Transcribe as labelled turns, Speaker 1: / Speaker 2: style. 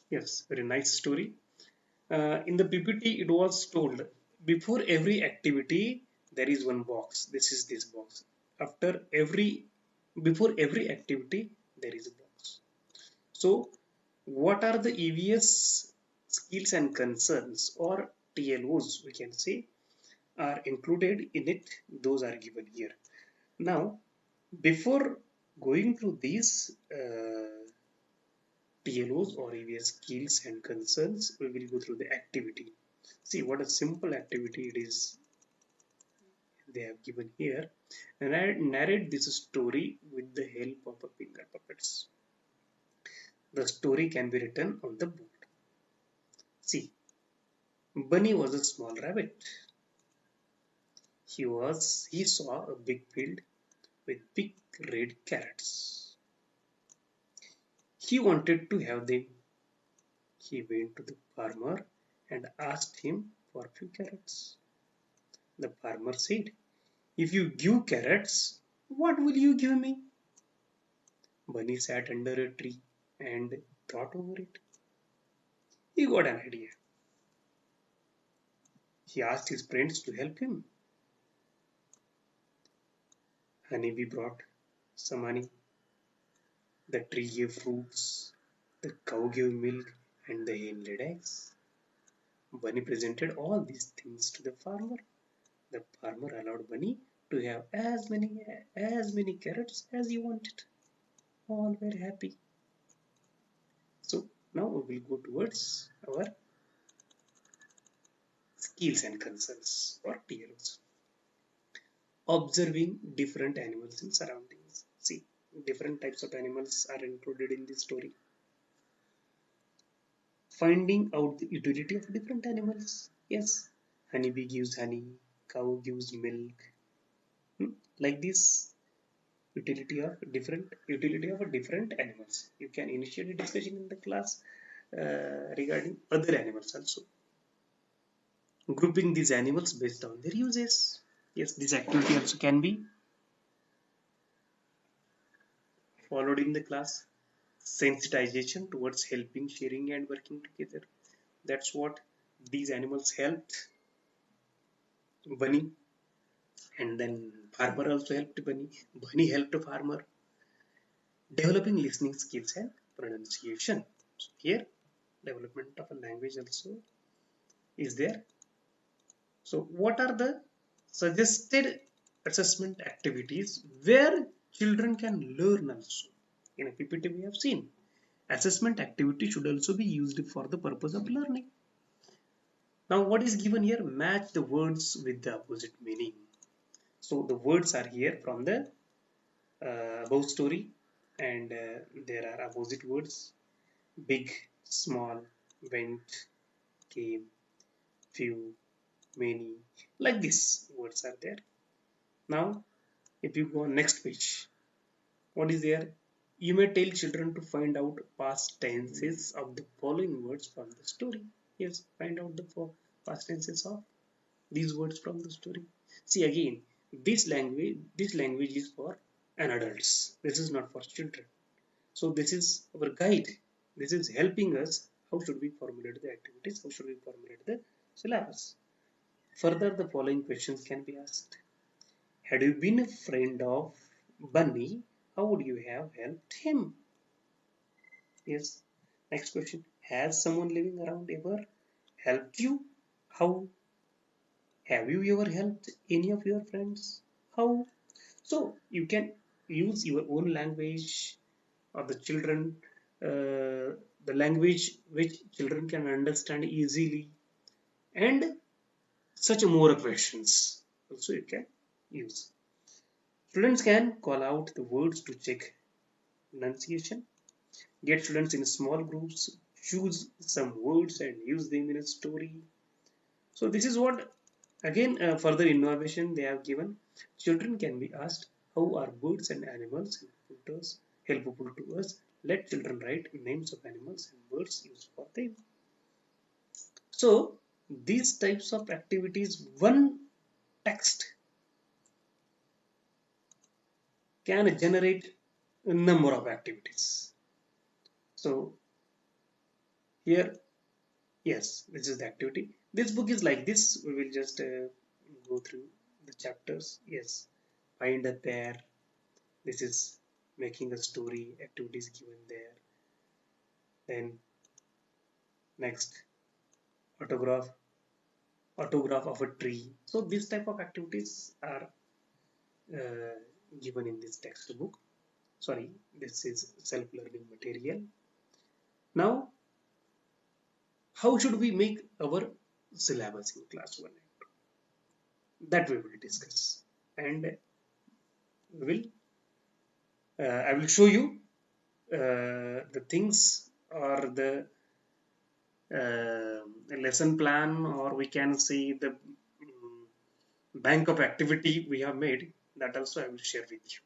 Speaker 1: Yes, very nice story. In the PPT, it was told before every activity there is one box. This is this box. After every before every activity there is a box. So, what are the EVS skills and concerns or TLOs we can say are included in it? Those are given here. Now, before going through these TLOs or EVS skills and concerns, we will go through the activity. See what a simple activity it is they have given here. And I narrate this story with the help of a finger puppets. The story can be written on the board. See, Bunny was a small rabbit. He saw a big field with big red carrots. He wanted to have them. He went to the farmer and asked him for a few carrots. The farmer said, "If you give carrots, what will you give me?" Bunny sat under a tree and thought over it. He got an idea. He asked his friends to help him. Honeybee brought some honey. The tree gave fruits. The cow gave milk and the hen laid eggs. Bunny presented all these things to the farmer. The farmer allowed Bunny to have as many carrots as he wanted. All were happy. So now we will go towards our skills and concerns or TLOs. Observing different animals in surroundings. See, different types of animals are included in this story. Finding out the utility of different animals. Yes, honeybee gives honey, cow gives milk. Hmm, like this utility of a different animals. You can initiate a discussion in the class regarding other animals also. Grouping these animals based on their uses. Yes, this activity also can be followed in the class. Sensitization towards helping, sharing, and working together. That's what these animals helped Bunny, and then farmer also helped Bunny. Bunny helped farmer. Developing listening skills and pronunciation. So here, development of a language also is there. So, what are the suggested assessment activities where children can learn also? In a PPT, we have seen assessment activity should also be used for the purpose of learning. Now, what is given here? Match the words with the opposite meaning. So, the words are here from the above story, and there are opposite words: big, small, went, came, few, many. Like this, words are there. Now, if you go on next page, what is there? You may tell children to find out past tenses of the following words from the story. Yes, find out the past tenses of these words from the story. See again, this language is for an adults. This is not for children. So this is our guide. This is helping us how should we formulate the activities, how should we formulate the syllabus. Further, the following questions can be asked. Had you been a friend of Bunny, how would you have helped him? Yes. Next question. Has someone living around ever helped you? How? Have you ever helped any of your friends? How? So you can use your own language or the children, the language which children can understand easily, and such more questions also you can use. Students can call out the words to check pronunciation. Get students in small groups, choose some words and use them in a story. So this is what again further innovation they have given. Children can be asked how are birds and animals helpful to us. Let children write names of animals and birds used for them. So these types of activities, one text can generate a number of activities. So Here, yes, this is the activity. This book is like this. We will just go through the chapters. Yes, find a pair. This is making a story. Activities given there. Then next, autograph autograph of a tree. So this type of activities are uh, given in this textbook. Sorry, this is self-learning material. Now, how should we make our syllabus in class 1 and 2? That we will discuss. And we will I will show you the things or the lesson plan, or we can see the bank of activity we have made. That also I will share with you.